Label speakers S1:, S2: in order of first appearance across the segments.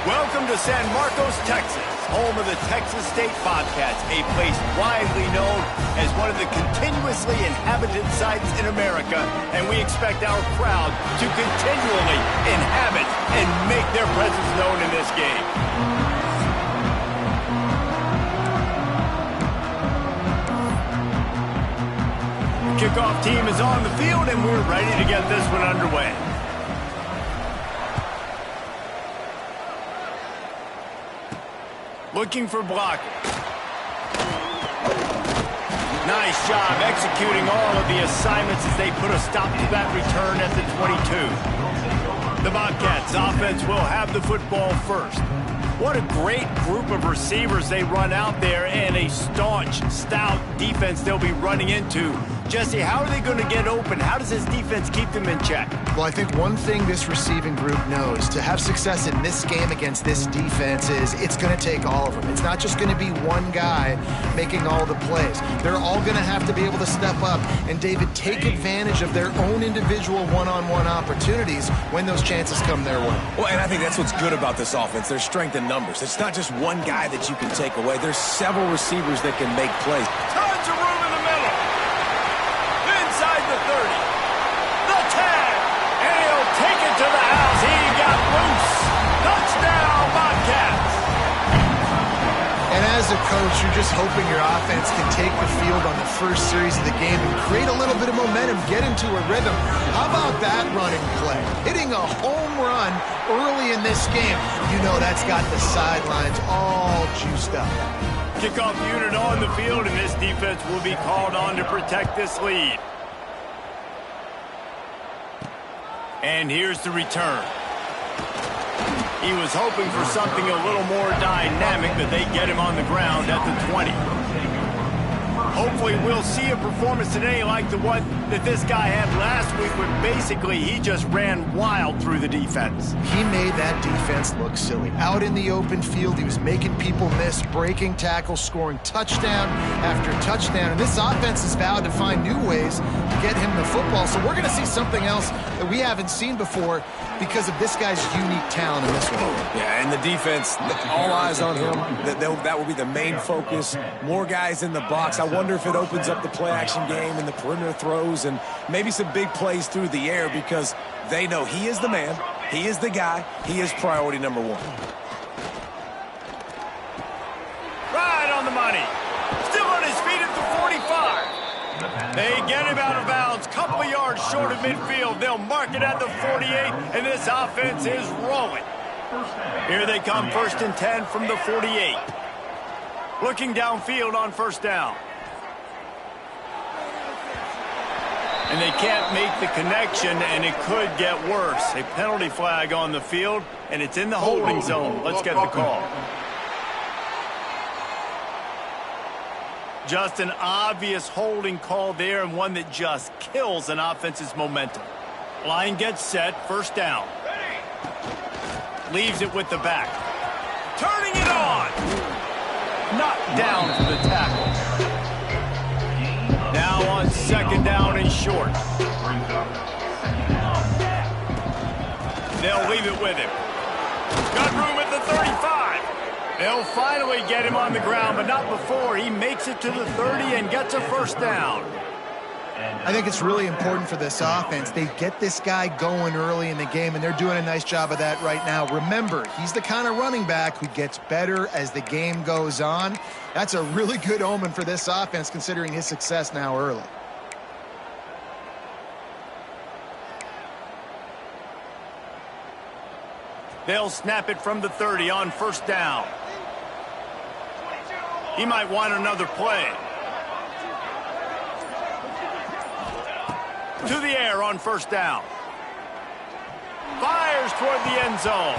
S1: Welcome to San Marcos, Texas, home of the Texas State Bobcats, a place widely known as one of the continuously inhabited sites in America, and we expect our crowd to continually inhabit and make their presence known in this game. Kickoff team is on the field, and we're ready to get this one underway. Looking for blockers. Nice job executing all of the assignments as they put a stop to that return at the 22. The Bobcats offense will have the football first. What a great group of receivers they run out there, and a staunch, stout defense they'll be running into. Jesse, how are they going to get open? How does this defense keep them in check?
S2: Well, I think one thing this receiving group knows to have success in this game against this defense is it's going to take all of them. It's not just going to be one guy making all the plays. They're all going to have to be able to step up and, David, take advantage of their own individual one-on-one opportunities when those chances come their way.
S3: Well, and I think that's what's good about this offense. There's strength in numbers. It's not just one guy that you can take away. There's several receivers that can make plays.
S1: Tons of room in the middle. Inside the 30. The tag. And he'll take it to the house. He got loose. Touchdown, Bobcats.
S2: And as a coach, you're just hoping your offense can take the field on the first series of the game and create a little bit of momentum, get into a rhythm. How about that running play? Hitting a home run early in this game. You know that's got the sidelines all juiced up.
S1: Kickoff unit on the field, and this defense will be called on to protect this lead. And here's the return. He was hoping for something a little more dynamic, but they get him on the ground at the 20. Hopefully we'll see a performance today like the one that this guy had last week, where basically he just ran wild through the defense.
S2: He made that defense look silly. Out in the open field, he was making people miss, breaking tackles, scoring touchdown after touchdown. And this offense has vowed to find new ways to get him the football. So we're going to see something else that we haven't seen before because of this guy's unique talent in this one.
S3: Yeah, and the defense, all eyes on him. That will be the main focus. More guys in the box. I wonder if it opens up the play-action game and the perimeter throws and maybe some big plays through the air, because they know he is the man, he is the guy, he is priority number one.
S1: Right on the money. Still on his feet at the 45. They get him out of bounds, couple of yards short of midfield. They'll mark it at the 48, and this offense is rolling. Here they come, 1st and 10 from the 48. Looking downfield on 1st down. And they can't make the connection, and it could get worse. A penalty flag on the field, and it's in the holding zone. Let's get the call. Just an obvious holding call there, and one that just kills an offense's momentum. Line gets set, 1st down. Leaves it with the back. Turning it on. Knocked down for the tackle. Now on 2nd down and short. They'll leave it with him. Got room at the 35. They'll finally get him on the ground, but not before he makes it to the 30 and gets a 1st down.
S2: I think it's really important for this offense. They get this guy going early in the game, and they're doing a nice job of that right now. Remember, he's the kind of running back who gets better as the game goes on. That's a really good omen for this offense, considering his success now early.
S1: They'll snap it from the 30 on 1st down. He might want another play. To the air on 1st down. Fires toward the end zone.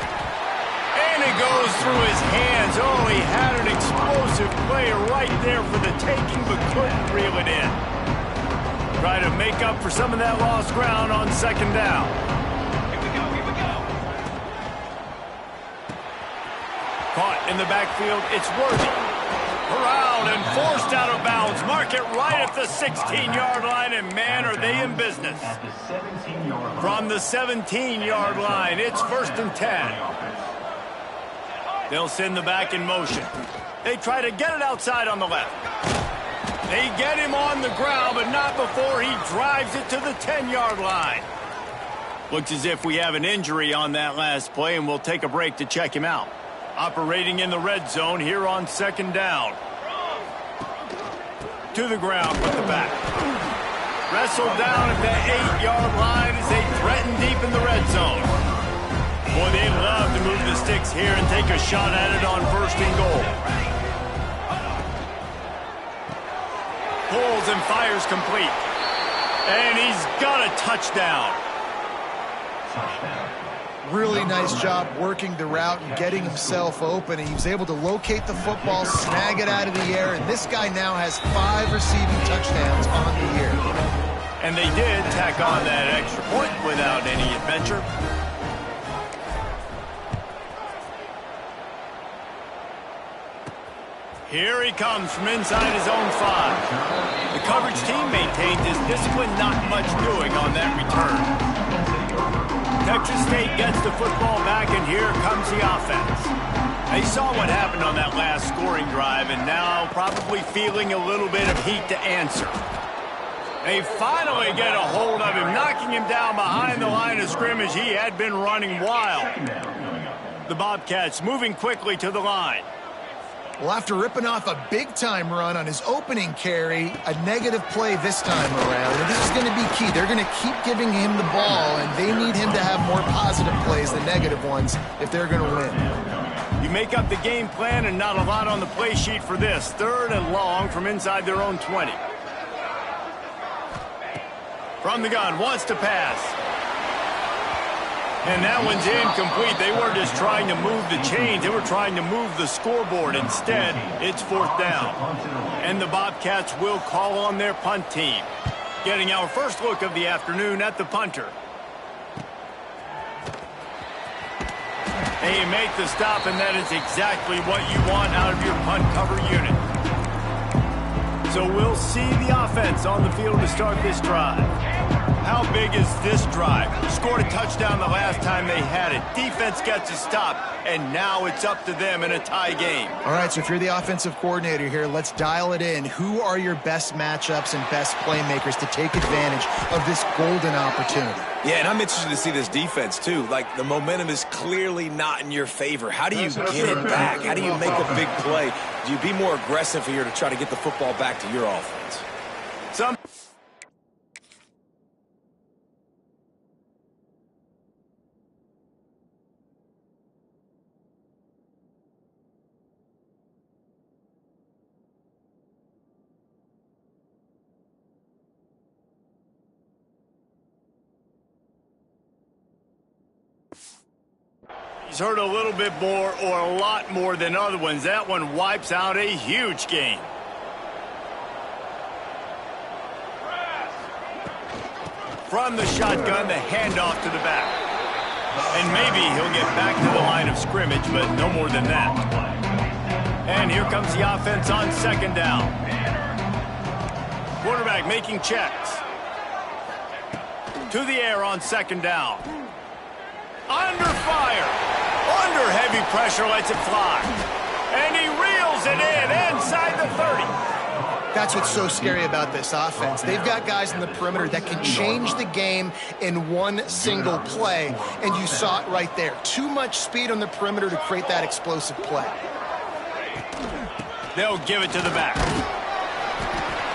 S1: And it goes through his hands. Oh, he had an explosive play right there for the taking, but couldn't reel it in. Try to make up for some of that lost ground on 2nd down.
S4: Here we go.
S1: Caught in the backfield, it's Worthy. Corralled and forced out of bounds. Mark it right at the 16-yard line, and man, are they in business. From the 17-yard line, it's 1st and 10. They'll send the back in motion. They try to get it outside on the left. They get him on the ground, but not before he drives it to the 10-yard line. Looks as if we have an injury on that last play, and we'll take a break to check him out. Operating in the red zone here on second down. To the ground with the back. Wrestled down at the 8-yard line as they threaten deep in the red zone. Boy, they'd love to move the sticks here and take a shot at it on first and goal. Pulls and fires complete. And he's got a touchdown.
S2: Really nice job working the route and getting himself open. He was able to locate the football, snag it out of the air, and this guy now has 5 receiving touchdowns on the year.
S1: And they did tack on that extra point without any adventure. Here he comes from inside his own 5. The coverage team maintained his discipline, not much doing on that return. Texas State gets the football back, and here comes the offense. They saw what happened on that last scoring drive, and now probably feeling a little bit of heat to answer. They finally get a hold of him, knocking him down behind the line of scrimmage. He had been running wild. The Bobcats moving quickly to the line.
S2: Well, after ripping off a big-time run on his opening carry, a negative play this time around. And this is going to be key. They're going to keep giving him the ball, and they need him to have more positive plays than negative ones if they're going to win.
S1: You make up the game plan, and not a lot on the play sheet for this. 3rd and long from inside their own 20. From the gun, wants to pass. And that one's incomplete. They weren't just trying to move the chains. They were trying to move the scoreboard. Instead, it's 4th down. And the Bobcats will call on their punt team. Getting our first look of the afternoon at the punter. They make the stop, and that is exactly what you want out of your punt cover unit. So we'll see the offense on the field to start this drive. How big is this drive? Scored a touchdown the last time they had it. Defense gets a stop, and now it's up to them in a tie game.
S2: All right, so if you're the offensive coordinator here, let's dial it in. Who are your best matchups and best playmakers to take advantage of this golden opportunity?
S3: Yeah, and I'm interested to see this defense, too. Like, the momentum is clearly not in your favor. How do you get it back? How do you make a big play? Do you be more aggressive here to try to get the football back to your offense?
S1: He's hurt a little bit more or a lot more than other ones. That one wipes out a huge gain. From the shotgun, the handoff to the back. And maybe he'll get back to the line of scrimmage, but no more than that. And here comes the offense on 2nd down. Quarterback making checks. To the air on 2nd down. Under fire. Under heavy pressure, lets it fly. And he reels it in inside the 30.
S2: That's what's so scary about this offense. They've got guys in the perimeter that can change the game in one single play, and you saw it right there. Too much speed on the perimeter to create that explosive play.
S1: They'll give it to the back.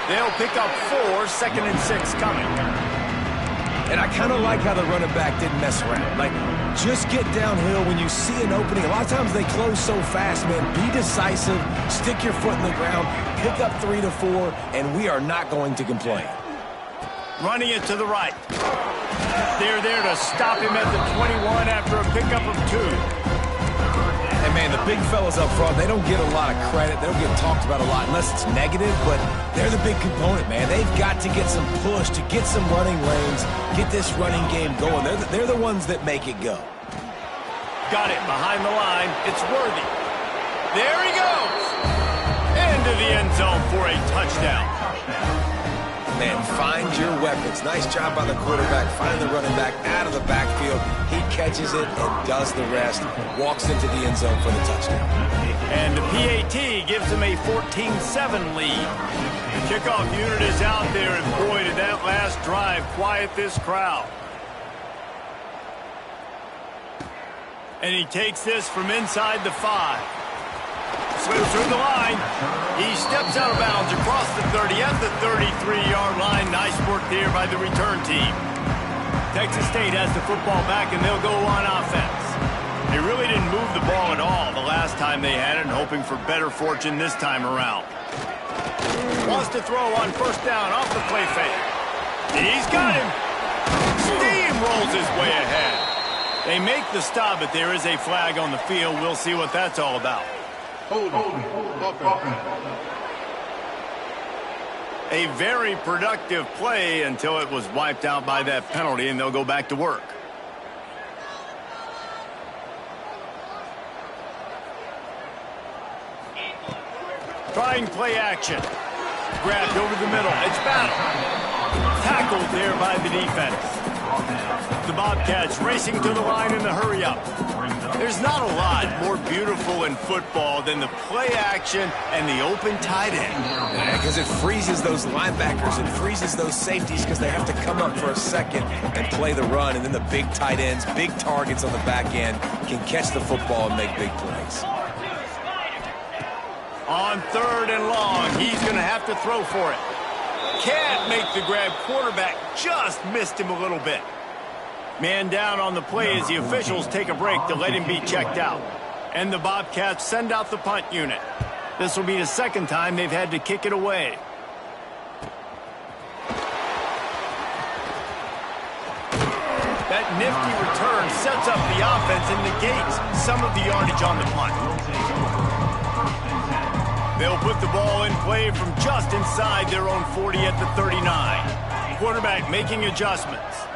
S1: They'll pick up 4, 2nd and 6 coming.
S3: And I kind of like how the running back didn't mess around. Like, just get downhill when you see an opening. A lot of times they close so fast, man. Be decisive, stick your foot in the ground, pick up 3 to 4, and we are not going to complain.
S1: Running it to the right. They're there to stop him at the 21 after a pickup of 2.
S3: And, man, the big fellas up front, they don't get a lot of credit. They don't get talked about a lot unless it's negative, but they're the big component, man. They've got to get some push, to get some running lanes, get this running game going. They're the ones that make it go.
S1: Got it behind the line. It's Worthy. There he goes. Into the end zone for a touchdown.
S3: Man, find your weapons. Nice job by the quarterback, finding the running back out of the backfield. He catches it and does the rest. Walks into the end zone for the touchdown.
S1: And the PAT gives them a 14-7 lead. The kickoff unit is out there, and boy, did that last drive quiet this crowd. And he takes this from inside the 5. Slips through the line. He steps out of bounds across the 30 at the 33-yard line. Nice work there by the return team. Texas State has the football back, and they'll go on offense. They really didn't move the ball at all the last time they had it, and hoping for better fortune this time around. Wants to throw on first down off the play fake. He's got him. Steamrolls his way ahead. They make the stop, but there is a flag on the field. We'll see what that's all about. A very productive play until it was wiped out by that penalty, and they'll go back to work. Trying play action. Grabbed over the middle. It's battle. Tackled there by the defense. The Bobcats racing to the line in the hurry-up. There's not a lot more beautiful in football than the play action and the open tight end.
S3: Because it freezes those linebackers. It freezes those safeties because they have to come up for a second and play the run. And then the big tight ends, big targets on the back end can catch the football and make big plays.
S1: On 3rd and long, he's going to have to throw for it. Can't make the grab. Quarterback just missed him a little bit. Man down on the play as the officials take a break to let him be checked out. And the Bobcats send out the punt unit. This will be the second time they've had to kick it away. That nifty return sets up the offense and negates some of the yardage on the punt. They'll put the ball in play from just inside their own 40 at the 39. Quarterback making adjustments.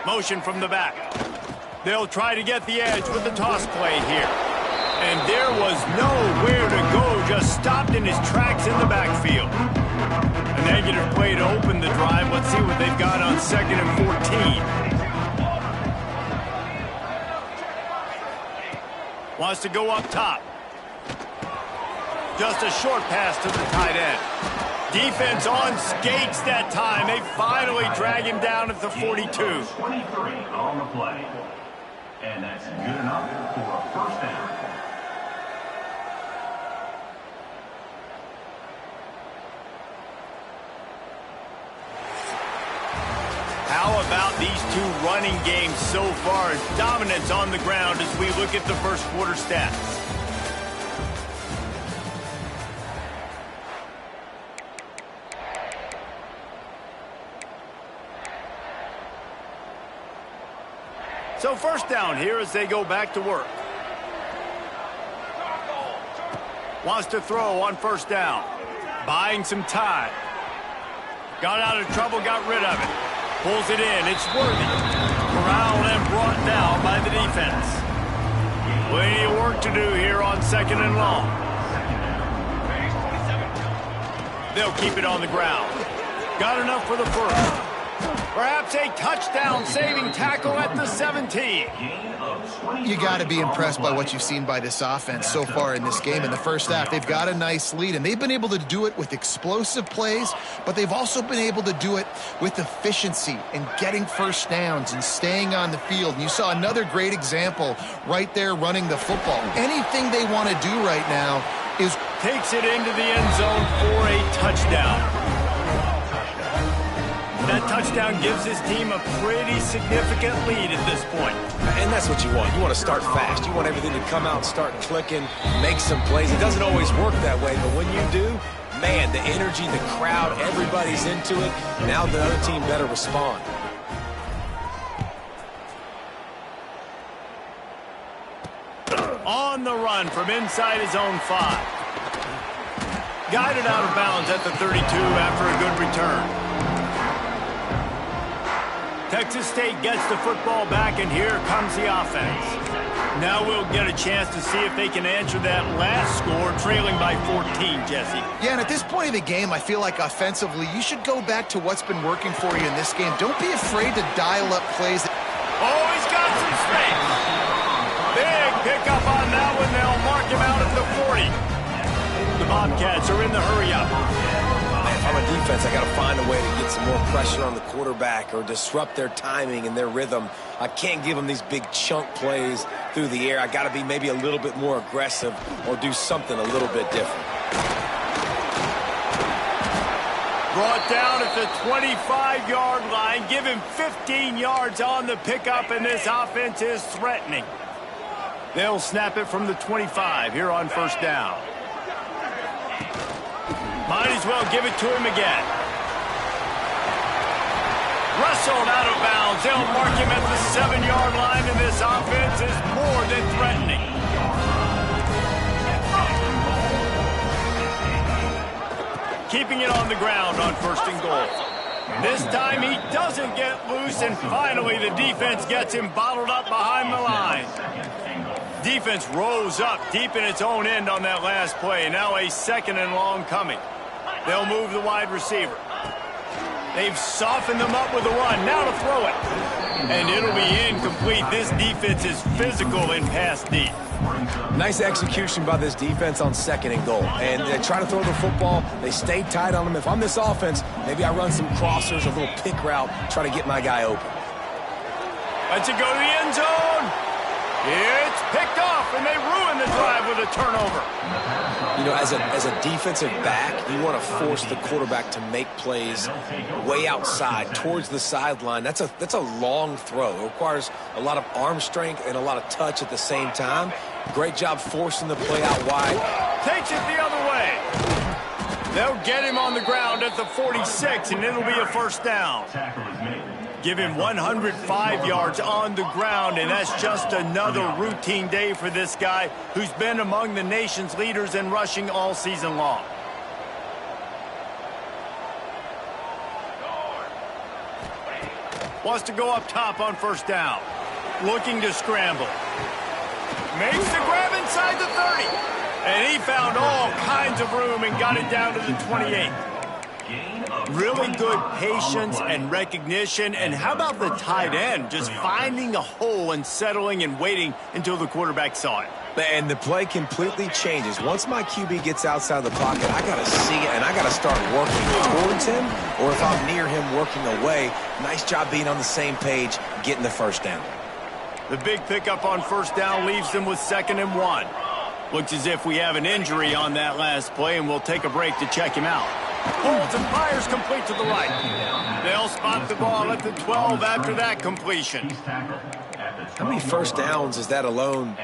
S1: Motion from the back. They'll try to get the edge with the toss play here. And there was nowhere to go, just stopped in his tracks in the backfield. A negative play to open the drive. Let's see what they've got on 2nd and 14. Wants to go up top. Just a short pass to the tight end. Defense on skates that time. They finally drag him down at the 42.
S5: 23 on the play. And that's good enough for a first down.
S1: How about these two running games so far? Dominance on the ground as we look at the first quarter stats. So first down here as they go back to work. Wants to throw on first down. Buying some time. Got out of trouble, got rid of it. Pulls it in, it's worthy. Corralled and brought down by the defense. Plenty of work to do here on 2nd and long. They'll keep it on the ground. Got enough for the first. Perhaps a touchdown-saving tackle at the 17.
S2: You got to be impressed by what you've seen by this offense so far in this game. In the first half, they've got a nice lead, and they've been able to do it with explosive plays, but they've also been able to do it with efficiency and getting first downs and staying on the field. And you saw another great example right there running the football. Anything they want to do right now is
S1: takes it into the end zone for a touchdown. That touchdown gives his team a pretty significant lead at this point.
S3: And that's what you want. You want to start fast. You want everything to come out, start clicking, make some plays. It doesn't always work that way, but when you do, man, the energy, the crowd, everybody's into it. Now the other team better respond.
S1: On the run from inside his own 5. Guided out of bounds at the 32 after a good return. Texas State gets the football back, and here comes the offense. Now we'll get a chance to see if they can answer that last score, trailing by 14, Jesse.
S2: Yeah, and at this point of the game, I feel like offensively, you should go back to what's been working for you in this game. Don't be afraid to dial up plays.
S1: Oh, he's got some space. Big pickup on that one. They'll mark him out at the 40. The Bobcats are in the hurry-up.
S3: If I'm a defense, I got to find a way to get some more pressure on the quarterback or disrupt their timing and their rhythm. I can't give them these big chunk plays through the air. I got to be maybe a little bit more aggressive or do something a little bit different.
S1: Brought down at the 25-yard line. Give him 15 yards on the pickup, and this offense is threatening. They'll snap it from the 25 here on first down. Might as well give it to him again. Wrestled out of bounds. They'll mark him at the 7-yard line, and this offense is more than threatening. Keeping it on the ground on first and goal. This time he doesn't get loose, and finally the defense gets him bottled up behind the line. Defense rose up deep in its own end on that last play. Now a 2nd and long coming. They'll move the wide receiver. They've softened them up with a run. Now to throw it. And it'll be incomplete. This defense is physical in pass deep.
S3: Nice execution by this defense on 2nd and goal. And they try to throw the football. They stay tight on them. If I'm this offense, maybe I run some crossers, a little pick route, try to get my guy open.
S1: Let's it go to the end zone. It's picked off, and they ruin the drive with a turnover.
S3: You know, as a defensive back, you want to force the quarterback to make plays way outside, towards the sideline. That's a long throw. It requires a lot of arm strength and a lot of touch at the same time. Great job forcing the play out wide.
S1: Takes it the other way. They'll get him on the ground at the 46, and it'll be a first down. Give him 105 yards on the ground, and that's just another routine day for this guy who's been among the nation's leaders in rushing all season long. Wants to go up top on first down. Looking to scramble. Makes the grab inside the 30. And he found all kinds of room and got it down to the 28. Really good patience and recognition. And how about the tight end just finding a hole and settling and waiting until the quarterback saw it?
S3: And the play completely changes. Once my QB gets outside the pocket, I got to see it, and I got to start working towards him, or if I'm near him, working away. Nice job being on the same page, getting the first down.
S1: The big pickup on first down leaves them with 2nd and 1. Looks as if we have an injury on that last play, and we'll take a break to check him out. Holds and fires complete to the right. They'll spot the ball at the 12 after that completion.
S3: How many first downs is that alone,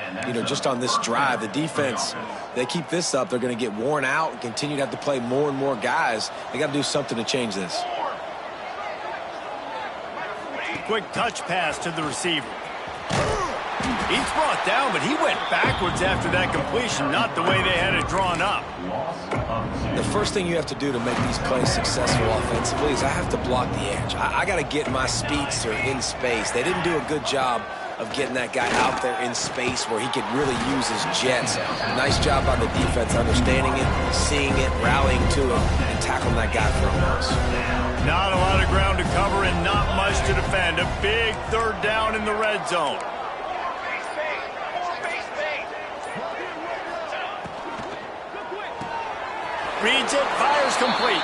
S3: just on this drive? The defense, they keep this up, they're going to get worn out and continue to have to play more and more guys. They got to do something to change this.
S1: Quick touch pass to the receiver. He's brought down, but he went backwards after that completion, not the way they had it drawn up.
S3: The first thing you have to do to make these plays successful offensively is I have to block the edge. I got to get my speedster in space. They didn't do a good job of getting that guy out there in space where he could really use his jets. Nice job by the defense understanding it, seeing it, rallying to it, and tackling that guy for a loss.
S1: Not a lot of ground to cover and not much to defend. A big 3rd down in the red zone. Reads it, fires complete.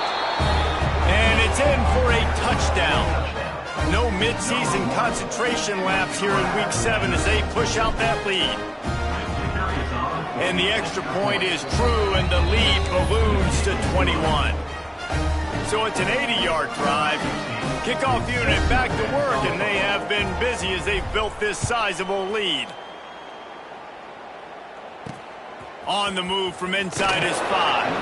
S1: And it's in for a touchdown. No midseason concentration laps here in Week 7 as they push out that lead. And the extra point is true, and the lead balloons to 21. So it's an 80-yard drive. Kickoff unit back to work, and they have been busy as they've built this sizable lead. On the move from inside his 5.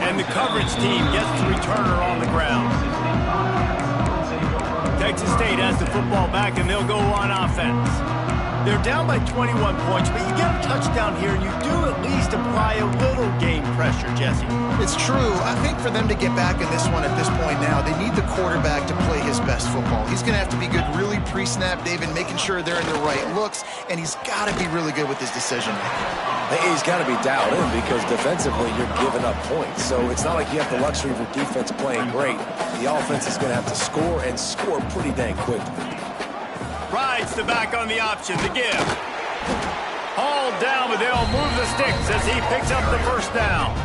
S1: And the coverage team gets the returner on the ground. Texas State has the football back, and they'll go on offense. They're down by 21 points, but you get a touchdown here, and you do at least apply a little game pressure, Jesse.
S2: It's true. I think for them to get back in this one at this point now, they need the quarterback to play his best football. He's going to have to be good really pre-snap, David, making sure they're in the right looks, and he's got to be really good with his decision-making.
S3: He's got to be dialed in because defensively you're giving up points. So it's not like you have the luxury of your defense playing great. The offense is going to have to score and score pretty dang quickly.
S1: Rides the back on the option, the give. Hauled down, but they'll move the sticks as he picks up the first down.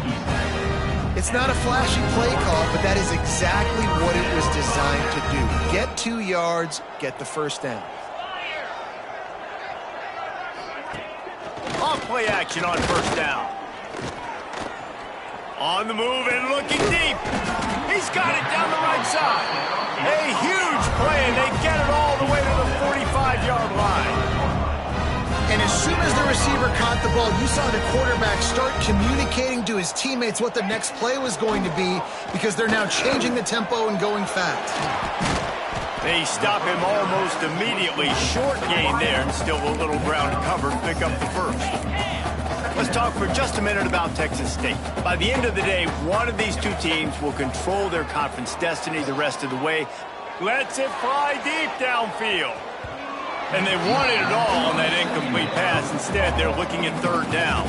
S2: It's not a flashy play call, but that is exactly what it was designed to do. Get 2 yards, get the first down.
S1: Off play action on first down. On the move and looking deep. He's got it down the right side. A huge play, and they get it all the way to the 45-yard line.
S2: And as soon as the receiver caught the ball, you saw the quarterback start communicating to his teammates what the next play was going to be because they're now changing the tempo and going fast.
S1: They stop him almost immediately. Short gain there, and still a little ground to cover to pick up the first. Let's talk for just a minute about Texas State. By the end of the day, one of these two teams will control their conference destiny the rest of the way. Lets it fly deep downfield. And they wanted it all on that incomplete pass. Instead, they're looking at third down.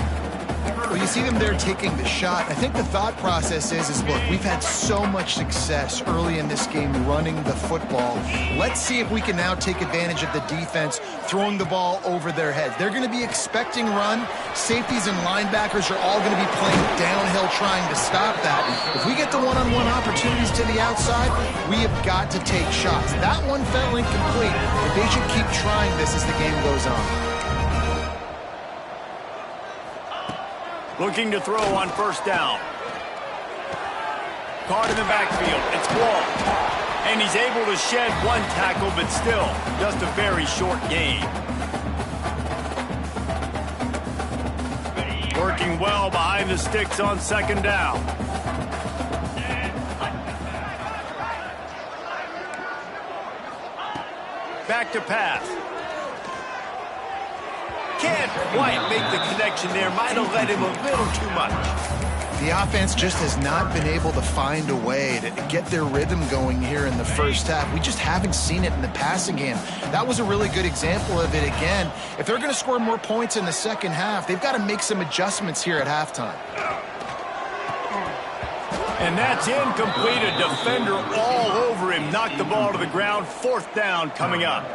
S2: Well, you see them there taking the shot. I think the thought process is look, we've had so much success early in this game running the football. Let's see if we can now take advantage of the defense throwing the ball over their heads. They're going to be expecting run. Safeties and linebackers are all going to be playing downhill trying to stop that. If we get the one-on-one opportunities to the outside, we have got to take shots. That one fell incomplete, but they should keep trying this as the game goes on.
S1: Looking to throw on first down. Caught in the backfield. It's Wall. And he's able to shed one tackle, but still just a very short gain. Working well behind the sticks on second down. Back to pass. Can't quite make the connection there. Might have led him a little too much.
S2: The offense just has not been able to find a way to get their rhythm going here in the first half. We just haven't seen it in the passing game. That was a really good example of it again. If they're going to score more points in the second half, they've got to make some adjustments here at halftime.
S1: And that's incomplete. A defender all over him. Knocked the ball to the ground. Fourth down coming up.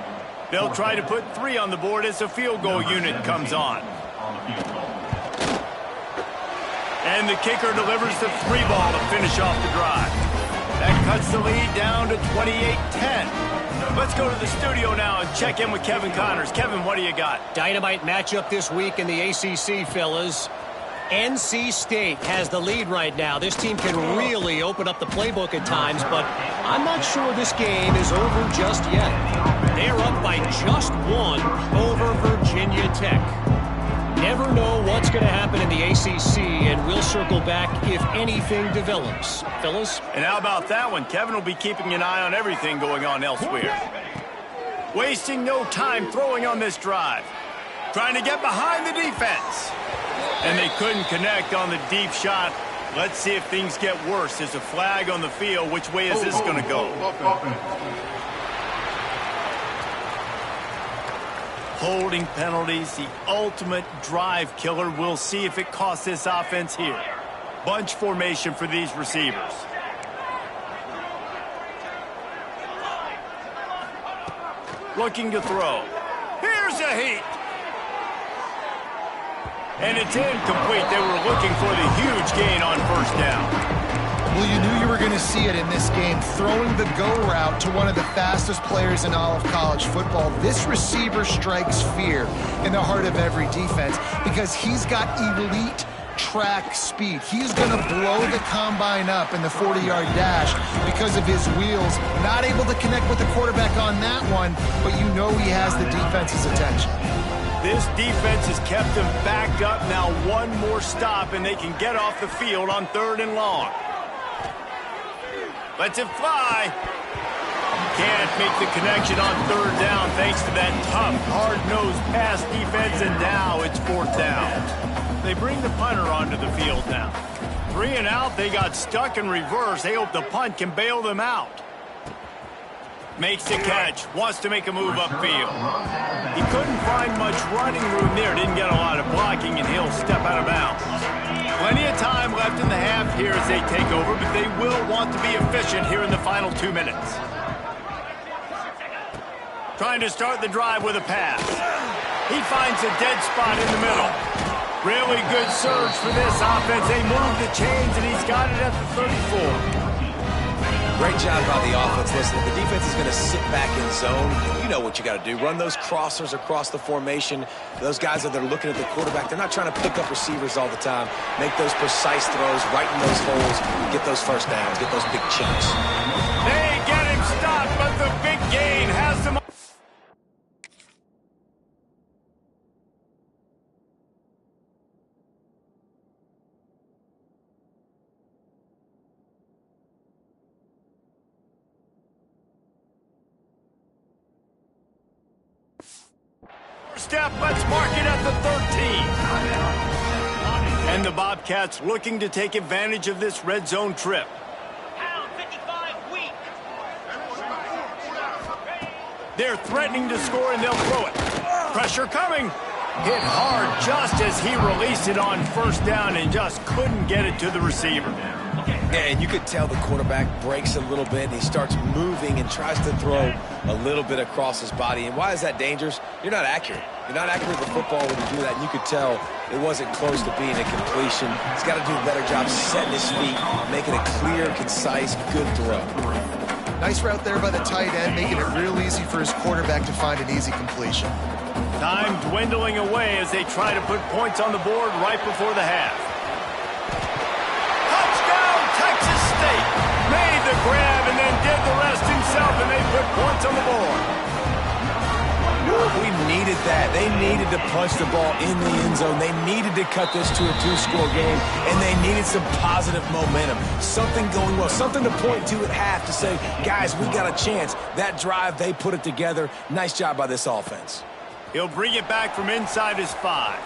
S1: They'll try to put 3 on the board as the field goal unit comes on. And the kicker delivers the 3 ball to finish off the drive. That cuts the lead down to 28-10. Let's go to the studio now and check in with Kevin Connors. Kevin, what do you got?
S6: Dynamite matchup this week in the ACC, fellas. NC State has the lead right now. This team can really open up the playbook at times, but I'm not sure this game is over just yet. They're up by just 1 over Virginia Tech. Never know what's going to happen in the ACC, and we'll circle back if anything develops. Fellas?
S1: And how about that one? Kevin will be keeping an eye on everything going on elsewhere. Wasting no time throwing on this drive. Trying to get behind the defense. And they couldn't connect on the deep shot. Let's see if things get worse. There's a flag on the field. Which way is this going to go? Holding penalties, the ultimate drive killer. We'll see if it costs this offense here. Bunch formation for these receivers. Looking to throw. Here's a heat. And it's incomplete. They were looking for the huge gain on first down.
S2: Well, you knew you were going to see it in this game. Throwing the go route to one of the fastest players in all of college football. This receiver strikes fear in the heart of every defense because he's got elite track speed. He's going to blow the combine up in the 40-yard dash because of his wheels. Not able to connect with the quarterback on that one, but you know he has the defense's attention.
S1: This defense has kept them backed up. Now one more stop, and they can get off the field on 3rd and long. Lets it fly. can't make the connection on third down thanks to that tough, hard-nosed pass defense, and now it's fourth down. They bring the punter onto the field now. 3 and out, they got stuck in reverse. They hope the punt can bail them out. Makes the catch, wants to make a move upfield. He couldn't find much running room there, didn't get a lot of blocking, and he'll step out of bounds. Plenty of time left in the half here as they take over, but they will want to be efficient here in the final 2 minutes. Trying to start the drive with a pass. He finds a dead spot in the middle. Really good surge for this offense. They move the chains, and he's got it at the 34.
S3: Great job by the offense. Listen, if the defense is going to sit back in zone, you know what you got to do. Run those crossers across the formation. Those guys that are looking at the quarterback, they're not trying to pick up receivers all the time. Make those precise throws, right in those holes, get those first downs, get those big chunks.
S1: They get him stopped, but the big gain has them. Step, let's mark it at the 13. And the Bobcats looking to take advantage of this red zone trip.
S4: Pound 55 weak.
S1: They're threatening to score, and they'll throw it. Pressure coming. Hit hard just as he released it on first down and just couldn't get it to the receiver.
S3: Yeah, and you could tell the quarterback breaks a little bit, and he starts moving and tries to throw a little bit across his body. And why is that dangerous? You're not accurate. You're not accurate with the football when you do that, and you could tell it wasn't close to being a completion. He's got to do a better job setting his feet, making a clear, concise, good throw.
S2: Nice route there by the tight end, making it real easy for his quarterback to find an easy completion.
S1: Time dwindling away as they try to put points on the board right before the half. Texas State made the grab and then did the rest himself, and they put points on the board.
S3: We needed that. They needed to punch the ball in the end zone. They needed to cut this to a 2-score game, and they needed some positive momentum. Something going well, something to point to at half to say, guys, we got a chance. That drive, they put it together. Nice job by this offense.
S1: He'll bring it back from inside his 5.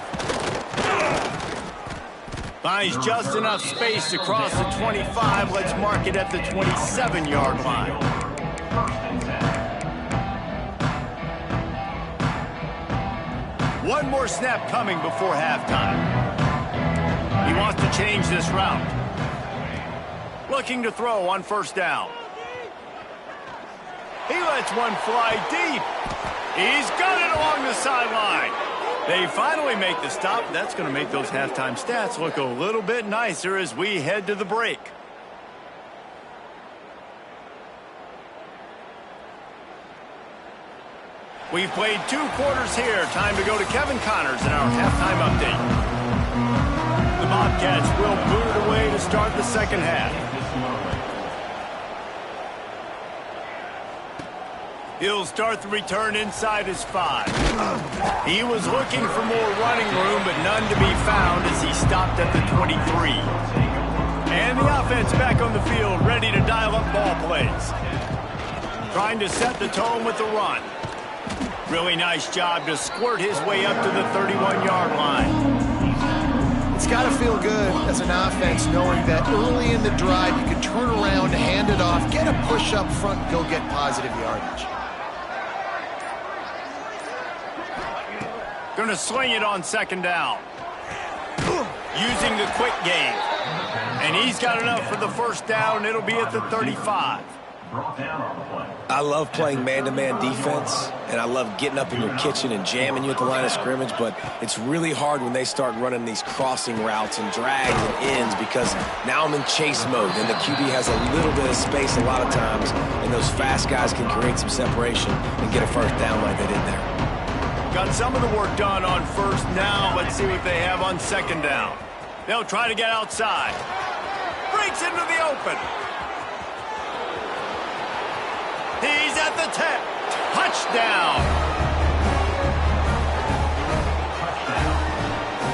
S1: Finds just enough space to cross the 25. Let's mark it at the 27-yard line. One more snap coming before halftime. He wants to change this route. Looking to throw on first down. He lets one fly deep. He's got it along the sideline. They finally make the stop. That's going to make those halftime stats look a little bit nicer as we head to the break. We've played 2 quarters here. Time to go to Kevin Connors in our halftime update. The Bobcats will boot it away to start the second half. He'll start the return inside his 5. He was looking for more running room, but none to be found as he stopped at the 23. And the offense back on the field, ready to dial up ball plays. Trying to set the tone with the run. Really nice job to squirt his way up to the 31-yard line.
S2: It's got to feel good as an offense knowing that early in the drive you can turn around, hand it off, get a push up front, and go get positive yardage.
S1: Going to sling it on second down. Using the quick game. And he's got enough for the first down. It'll be at the 35.
S3: I love playing man-to-man defense, and I love getting up in your kitchen and jamming you at the line of scrimmage, but it's really hard when they start running these crossing routes and drags and ends because now I'm in chase mode, and the QB has a little bit of space a lot of times, and those fast guys can create some separation and get a first down like they did there.
S1: Got some of the work done on first. Now let's see what they have on second down. They'll try to get outside. Breaks into the open. He's at the 10. Touchdown.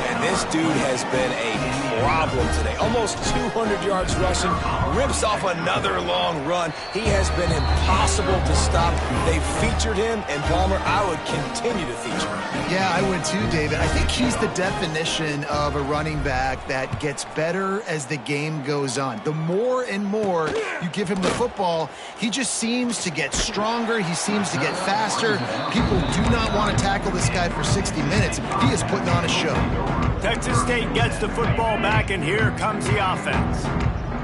S3: And this This dude has been a problem today. Almost 200 yards rushing, rips off another long run. He has been impossible to stop. They've featured him, and Palmer, I would continue to feature him.
S2: Yeah, I would too, David. I think he's the definition of a running back that gets better as the game goes on. The more and more you give him the football, he just seems to get stronger. He seems to get faster. People do not want to tackle this guy for 60 minutes. He is putting on a show.
S1: Texas State gets the football back, and here comes the offense.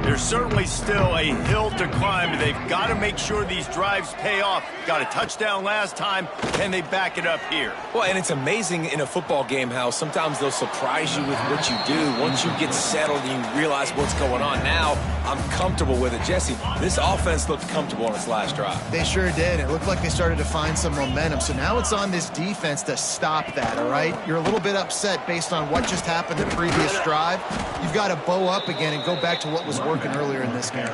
S1: There's certainly still a hill to climb. They've got to make sure these drives pay off. Got a touchdown last time. Can they back it up here?
S3: Well, and it's amazing in a football game how sometimes they'll surprise you with what you do. Once you get settled and you realize what's going on, now I'm comfortable with it. Jesse, this offense looked comfortable on its last drive.
S2: They sure did. It looked like they started to find some momentum. So now it's on this defense to stop that, all right? You're a little bit upset based on what just happened the previous drive. You've got to bow up again and go back to what was working earlier in this game.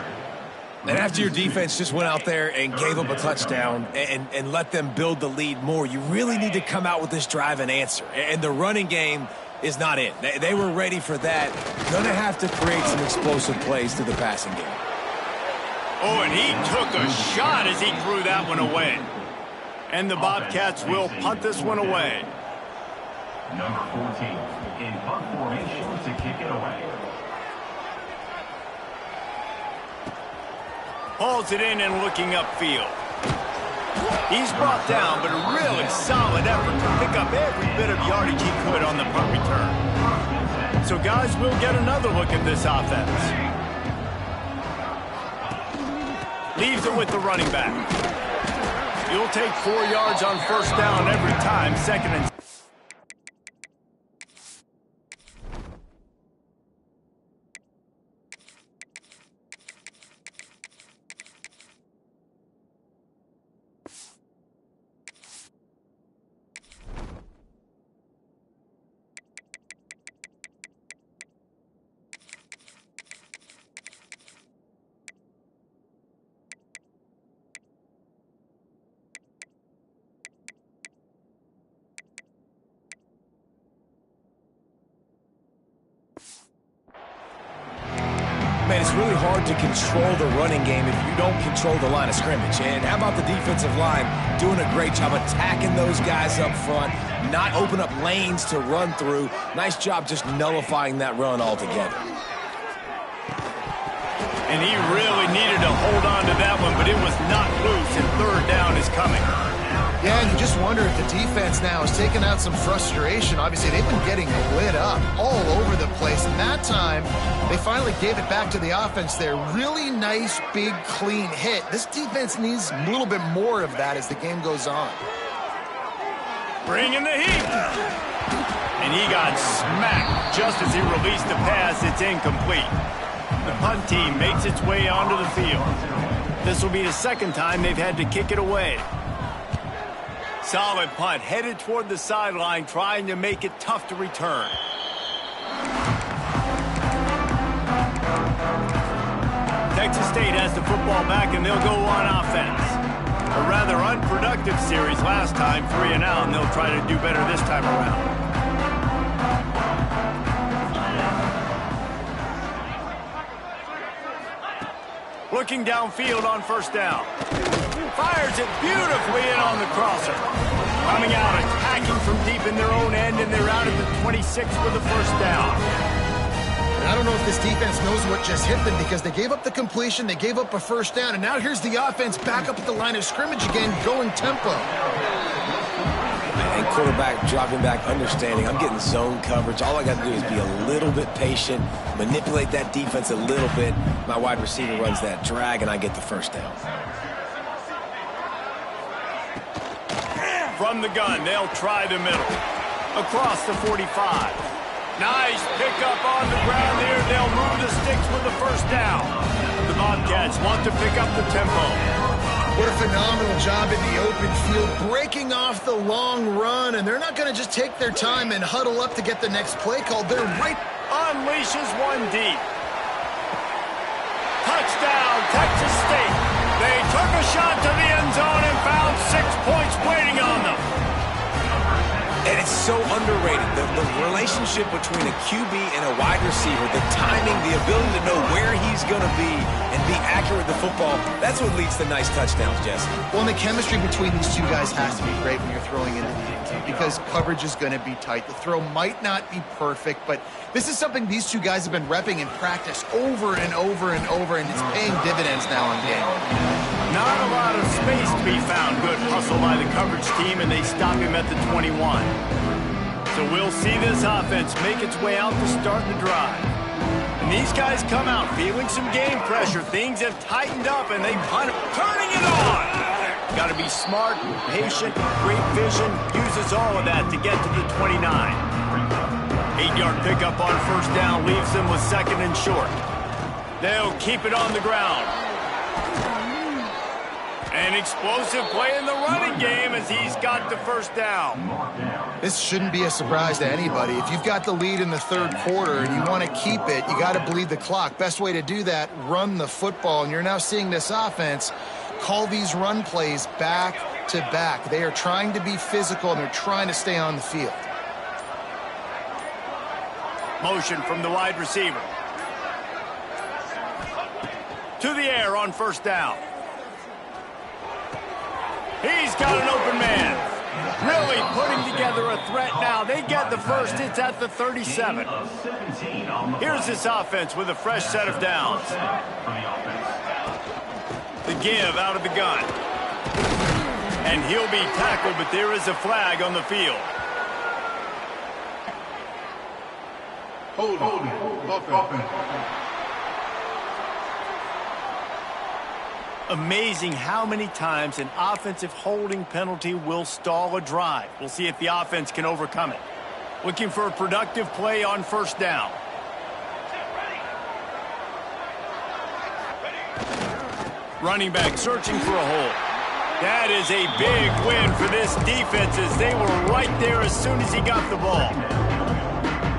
S3: And after your defense just went out there and gave up a touchdown and let them build the lead more, you really need to come out with this drive and answer. And the running game is not it. They were ready for that. Going to have to create some explosive plays to the passing game.
S1: Oh, and he took a shot as he threw that one away. And the Bobcats will punt this one away.
S5: Number 14 in punt formation to kick it away.
S1: Hauls it in and looking upfield. He's brought down, but a really solid effort to pick up every bit of yardage he could on the punt return. So, guys, we'll get another look at this offense. Leaves it with the running back. You'll take 4 yards on first down every time, second and
S3: Man, it's really hard to control the running game if you don't control the line of scrimmage. And how about the defensive line doing a great job attacking those guys up front, not open up lanes to run through. Nice job just nullifying that run altogether.
S1: And he really needed to hold on to that one, but it was not loose, and third down is coming.
S2: Yeah, and you just wonder if the defense now is taking out some frustration. Obviously, they've been getting lit up all over the place. And that time, they finally gave it back to the offense there. Really nice, big, clean hit. This defense needs a little bit more of that as the game goes on.
S1: Bringing the heat. And he got smacked just as he released the pass. It's incomplete. The punt team makes its way onto the field. This will be the second time they've had to kick it away. Solid punt, headed toward the sideline, trying to make it tough to return. Texas State has the football back, and they'll go on offense. A rather unproductive series last time, 3 and out, and they'll try to do better this time around. Looking downfield on first down. Fires it beautifully in on the crosser. Coming out, attacking from deep in their own end, and they're out at the 26 with the first down.
S2: And I don't know if this defense knows what just hit them because they gave up the completion, they gave up a first down, and now here's the offense back up at the line of scrimmage again, going tempo.
S3: And quarterback dropping back, understanding I'm getting zone coverage. All I got to do is be a little bit patient, manipulate that defense a little bit. My wide receiver runs that drag, and I get the first down.
S1: From the gun, they'll try the middle. Across the 45. Nice pickup on the ground there. They'll move the sticks with the first down. The Bobcats want to pick up the tempo.
S2: What a phenomenal job in the open field, breaking off the long run, and they're not going to just take their time and huddle up to get the next play called. They're right.
S1: Unleashes one deep. Touchdown, Texas State. They took a shot to the end zone and found 6 points waiting on them.
S3: And It's so underrated. The relationship between a QB and a wide receiver, the timing, the ability to know where he's going to be and be accurate with the football, that's what leads to nice touchdowns, Jesse.
S2: Well, and the chemistry between these two guys has to be great when you're throwing into the end zone because coverage is going to be tight. The throw might not be perfect, but this is something these two guys have been repping in practice over and over and over, and it's paying dividends now in game.
S1: Not a lot of space to be found. Good hustle by the coverage team, and they stop him at the 21. So we'll see this offense make its way out to start the drive. And these guys come out feeling some game pressure. Things have tightened up, and they punt, turning it on. Got to be smart, patient, great vision. Uses all of that to get to the 29. 8-yard pickup on first down leaves them with second and short. They'll keep it on the ground. An explosive play in the running game as he's got the first down.
S2: This shouldn't be a surprise to anybody. If you've got the lead in the third quarter and you want to keep it, you got to bleed the clock. Best way to do that, run the football. And you're now seeing this offense call these run plays back to back. They are trying to be physical, and they're trying to stay on the field.
S1: Motion from the wide receiver. To the air on first down. He's got an open man. Really putting together a threat now. They get the first. It's at the 37. Here's this offense with a fresh set of downs. The give out of the gun. And he'll be tackled, but there is a flag on the field.
S7: Hold on.
S1: Amazing how many times an offensive holding penalty will stall a drive. We'll see if the offense can overcome it. Looking for a productive play on first down. Running back searching for a hole. That is a big win for this defense as they were right there as soon as he got the ball.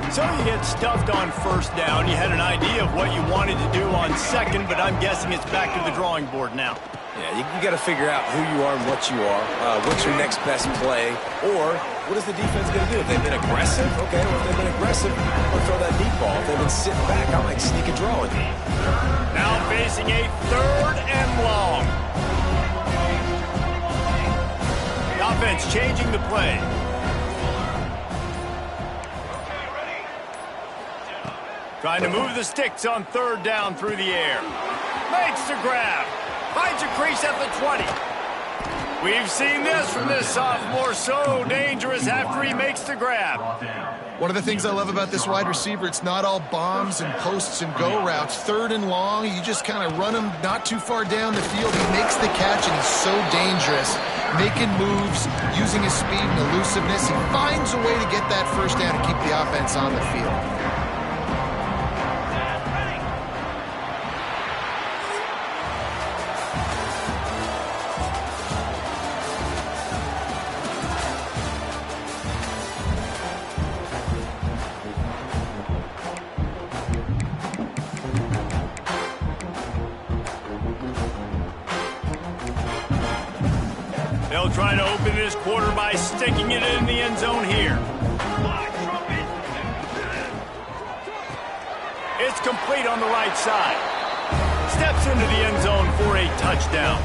S1: So you get stuffed on first down. You had an idea of what you wanted to do on second, but I'm guessing it's back to the drawing board now.
S3: Yeah, you got to figure out who you are and what you are. What's your next best play? Or what is the defense going to do? If they've been aggressive, okay. Well, if they've been aggressive, I'll throw that deep ball. If they've been sitting back, I might sneak a draw in.
S1: Now facing a third and long. The offense changing the play. Trying to move the sticks on third down through the air. Makes the grab. Finds a crease at the 20. We've seen this from this sophomore. So dangerous after he makes the grab.
S2: One of the things I love about this wide receiver, it's not all bombs and posts and go routes. Third and long, you just kind of run him not too far down the field. He makes the catch, and he's so dangerous. Making moves, using his speed and elusiveness. He finds a way to get that first down and keep the offense on the field.
S1: They'll try to open this quarter by sticking it in the end zone here. It's complete on the right side. Steps into the end zone for a touchdown.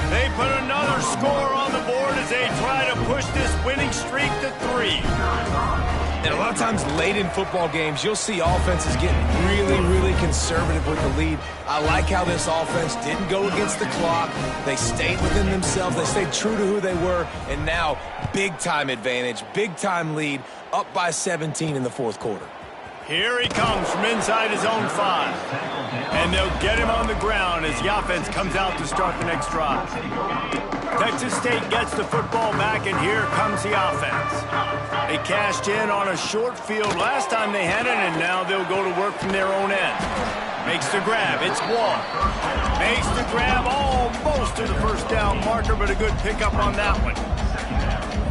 S1: They put another score on the board as they try to push this winning streak to 3.
S3: And a lot of times late in football games, you'll see offenses getting really, really conservative with the lead. I like how this offense didn't go against the clock. They stayed within themselves. They stayed true to who they were. And now, big-time advantage, big-time lead, up by 17 in the fourth quarter.
S1: Here he comes from inside his own 5. And they'll get him on the ground as the offense comes out to start the next drive. Texas State gets the football back, and here comes the offense. They cashed in on a short field last time they had it, and now they'll go to work from their own end. Makes the grab. It's Wall. Makes the grab almost to the first down marker, but a good pickup on that one.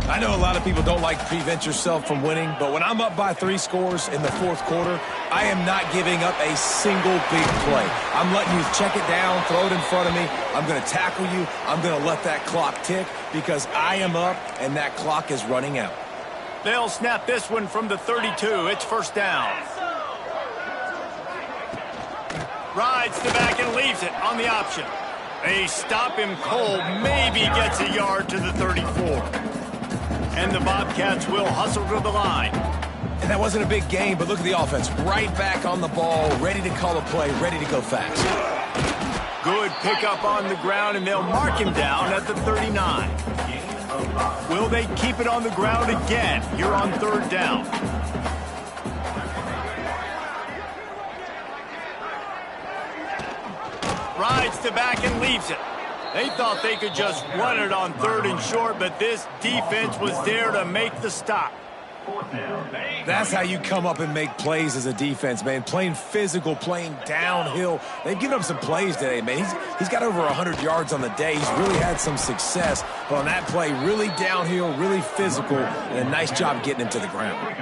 S3: I know a lot of people don't like to prevent yourself from winning, but when I'm up by 3 scores in the fourth quarter, I am not giving up a single big play. I'm letting you check it down, throw it in front of me. I'm going to tackle you. I'm going to let that clock tick because I am up and that clock is running out.
S1: They'll snap this one from the 32. It's first down. Rides the back and leaves it on the option. They stop him cold. Maybe gets a yard to the 34. And the Bobcats will hustle to the line.
S3: And that wasn't a big game, but look at the offense. Right back on the ball, ready to call a play, ready to go fast.
S1: Good pickup on the ground, and they'll mark him down at the 39. Will they keep it on the ground again here on third down? Rides the back and leaves it. They thought they could just run it on third and short, but this defense was there to make the stop.
S3: That's how you come up and make plays as a defense, man. Playing physical, playing downhill. They've given up some plays today, man. He's got over 100 yards on the day. He's really had some success. But on that play, really downhill, really physical, and a nice job getting him to the ground.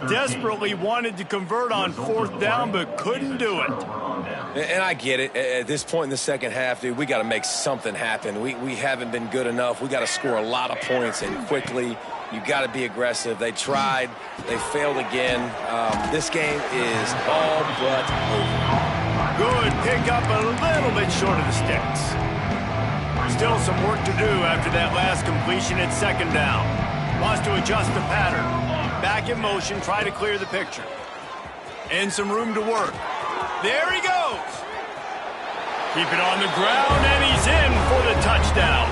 S1: Desperately wanted to convert on fourth down, but couldn't do it.
S3: And I get it. At this point in the second half, dude, we got to make something happen. We haven't been good enough. We got to score a lot of points and quickly. You got to be aggressive. They tried. They failed again. This game is all but over.
S1: Good pickup, a little bit short of the sticks. Still some work to do after that last completion at second down. Wants to adjust the pattern. Back in motion, try to clear the picture. And some room to work. There he goes. Keep it on the ground, and he's in for the touchdown.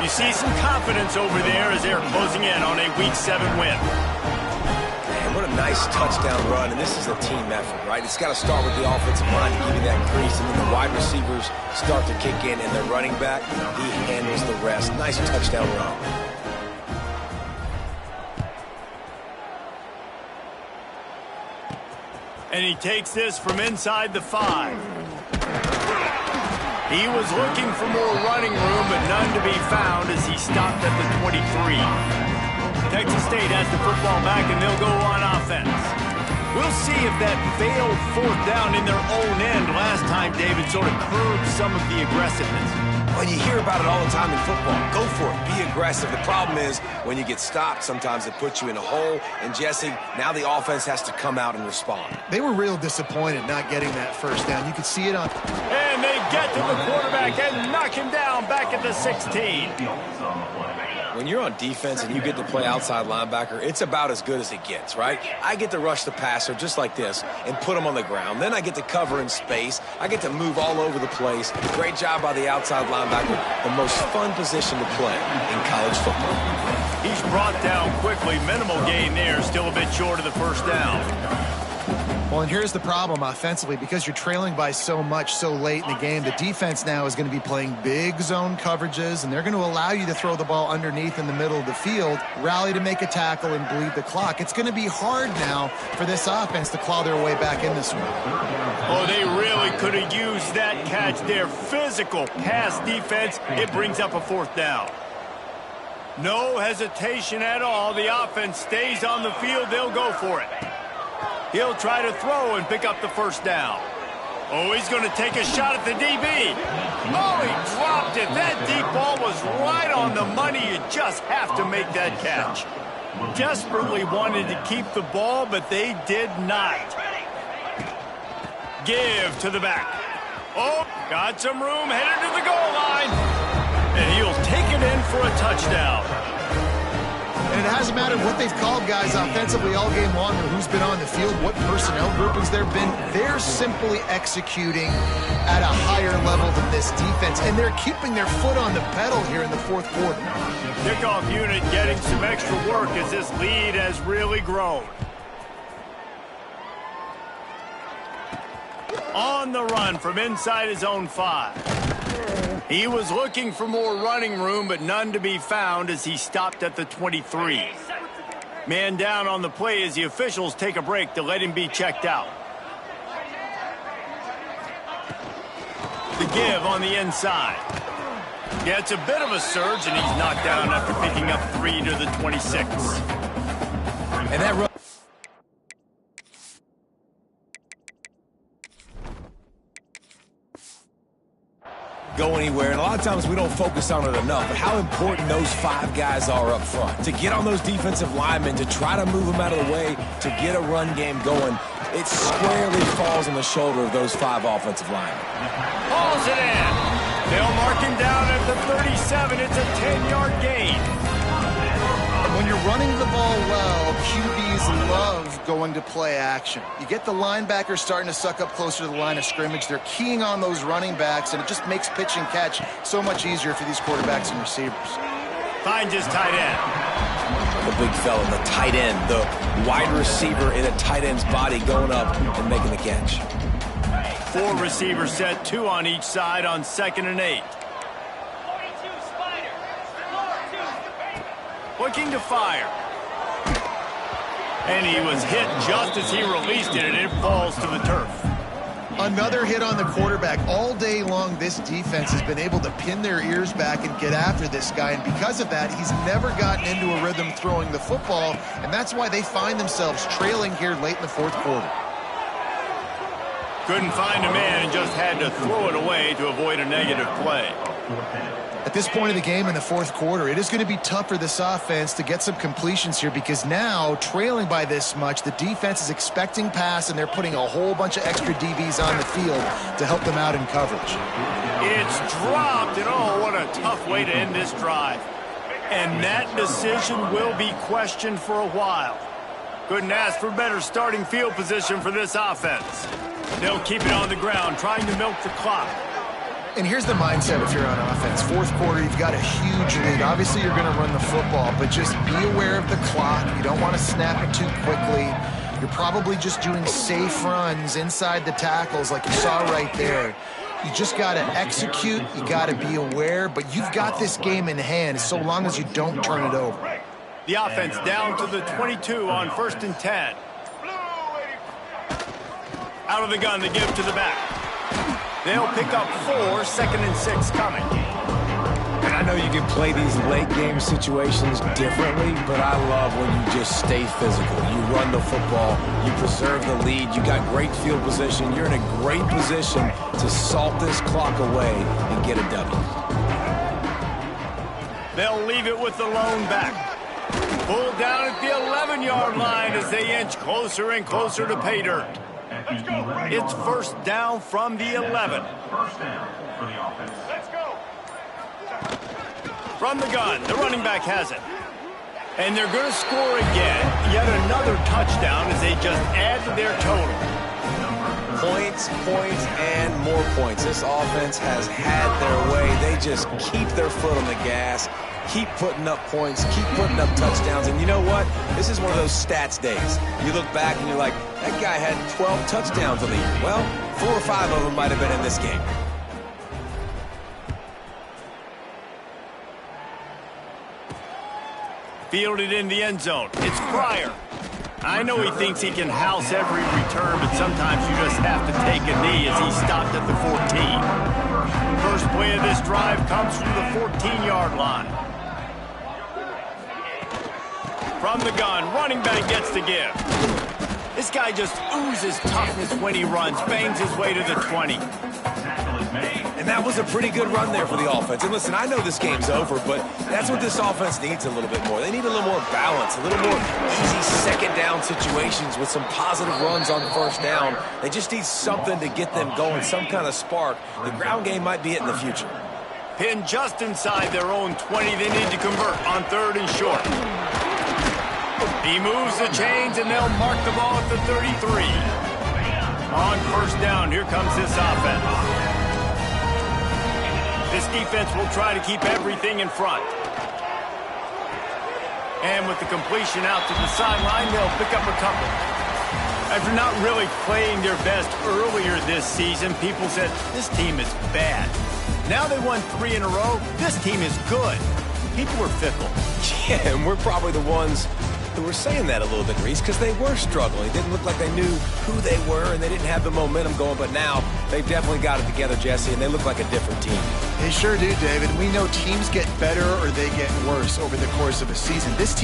S1: You see some confidence over there as they're closing in on a Week 7 win.
S3: Man, what a nice touchdown run, and this is a team effort, right? It's got to start with the offensive line to give you that crease, and then the wide receivers start to kick in, and the running back, he handles the rest. Nice touchdown run.
S1: And he takes this from inside the 5. He was looking for more running room, but none to be found as he stopped at the 23. Texas State has the football back, and they'll go on offense. We'll see if that failed fourth down in their own end last time, David, sort of curbed some of the aggressiveness.
S3: When you hear about it all the time in football, go for it. Be aggressive. The problem is when you get stopped, sometimes it puts you in a hole. And, Jesse, now the offense has to come out and respond.
S2: They were real disappointed not getting that first down. You could see it on...
S1: And they get to the quarterback and knock him down back at the 16.
S3: When you're on defense and you get to play outside linebacker, it's about as good as it gets, right? I get to rush the passer just like this and put him on the ground. Then I get to cover in space. I get to move all over the place. Great job by the outside linebacker. The most fun position to play in college football.
S1: He's brought down quickly. Minimal gain there. Still a bit short of the first down.
S2: Well, and here's the problem offensively. Because you're trailing by so much so late in the game, the defense now is going to be playing big zone coverages, and they're going to allow you to throw the ball underneath in the middle of the field, rally to make a tackle, and bleed the clock. It's going to be hard now for this offense to claw their way back in this one.
S1: Oh, they really could have used that catch there. Physical pass defense. It brings up a fourth down. No hesitation at all. The offense stays on the field. They'll go for it. He'll try to throw and pick up the first down. Oh, he's going to take a shot at the DB. Oh, he dropped it. That deep ball was right on the money. You just have to make that catch. Desperately wanted to keep the ball, but they did not. Give to the back. Oh, got some room, headed to the goal line. And he'll take it in for a touchdown.
S2: And it hasn't mattered what they've called guys offensively all game long or who's been on the field, what personnel groupings there have been. They're simply executing at a higher level than this defense, and they're keeping their foot on the pedal here in the fourth quarter.
S1: Kickoff unit getting some extra work as this lead has really grown. On the run from inside his own 5. He was looking for more running room, but none to be found as he stopped at the 23. Man down on the play as the officials take a break to let him be checked out. The give on the inside. Gets a bit of a surge, and he's knocked down after picking up 3 to the 26.
S3: And that run. go anywhere, and a lot of times we don't focus on it enough, but how important those 5 guys are up front. To get on those defensive linemen, to try to move them out of the way, to get a run game going, it squarely falls on the shoulder of those 5 offensive linemen.
S1: Hauls it in. They'll mark him down at the 37. It's a 10-yard gain.
S2: When you're running the ball well, QBs love going to play action. You get the linebackers starting to suck up closer to the line of scrimmage. They're keying on those running backs, and it just makes pitch and catch so much easier for these quarterbacks and receivers.
S1: Finds his tight end.
S3: The big fella, the tight end, the wide receiver in a tight end's body going up and making the catch.
S1: 4 receivers set, 2 on each side on 2nd and 8.
S4: 42 Spider. Score 2.
S1: Looking to fire. And he was hit just as he released it, and it falls to the turf.
S2: Another hit on the quarterback. All day long, this defense has been able to pin their ears back and get after this guy, and because of that, he's never gotten into a rhythm throwing the football, and that's why they find themselves trailing here late in the 4th quarter.
S1: Couldn't find a man and just had to throw it away to avoid a negative play.
S2: At this point of the game in the 4th quarter, it is going to be tough for this offense to get some completions here because now, trailing by this much, the defense is expecting pass, and they're putting a whole bunch of extra DBs on the field to help them out in coverage.
S1: It's dropped, and oh, what a tough way to end this drive. And that decision will be questioned for a while. Couldn't ask for better starting field position for this offense. They'll keep it on the ground, trying to milk the clock.
S2: And here's the mindset if you're on offense. 4th quarter, you've got a huge lead. Obviously, you're going to run the football, but just be aware of the clock. You don't want to snap it too quickly. You're probably just doing safe runs inside the tackles like you saw right there. You just got to execute. You got to be aware, but you've got this game in hand so long as you don't turn it over.
S1: The offense down to the 22 on 1st and 10. Out of the gun, they give to the back. They'll pick up 4, 2nd and 6 coming.
S3: And I know you can play these late game situations differently, but I love when you just stay physical. You run the football, you preserve the lead, you got great field position, you're in a great position to salt this clock away and get a W.
S1: They'll leave it with the lone back. Pulled down at the 11-yard line as they inch closer and closer to pay dirt. It's 1st down from the 11.
S5: First down for the offense.
S4: Let's go.
S1: From the gun, the running back has it. And they're going to score again. Yet another touchdown as they just add to their total.
S3: Points, and more points. This offense has had their way. They just keep their foot on the gas, keep putting up points, keep putting up touchdowns. And you know what? This is one of those stats days. You look back and you're like, that guy had 12 touchdowns on the year. Well, 4 or 5 of them might have been in this game.
S1: Fielded in the end zone. It's Pryor. I know he thinks he can house every return, but sometimes you just have to take a knee as he stopped at the 14. First play of this drive comes from the 14-yard line. From the gun, running back gets to give. This guy just oozes toughness when he runs, bangs his way to the 20.
S3: And that was a pretty good run there for the offense. And listen, I know this game's over, but that's what this offense needs a little bit more. They need a little more balance, a little more easy 2nd down situations with some positive runs on 1st down. They just need something to get them going, some kind of spark. The ground game might be it in the future.
S1: Pinned just inside their own 20. They need to convert on 3rd and short. He moves the chains, and they'll mark the ball at the 33. On 1st down, here comes this offense. This defense will try to keep everything in front. And with the completion out to the sideline, they'll pick up a couple. After not really playing their best earlier this season, people said, this team is bad. Now they won 3 in a row. This team is good. People were fickle.
S3: Yeah, and we're probably the ones who were saying that a little bit, Reese, because they were struggling. It didn't look like they knew who they were, and they didn't have the momentum going. But now they've definitely got it together, Jesse, and they look like a different team.
S2: They sure do, David. We know teams get better or they get worse over the course of a season. This team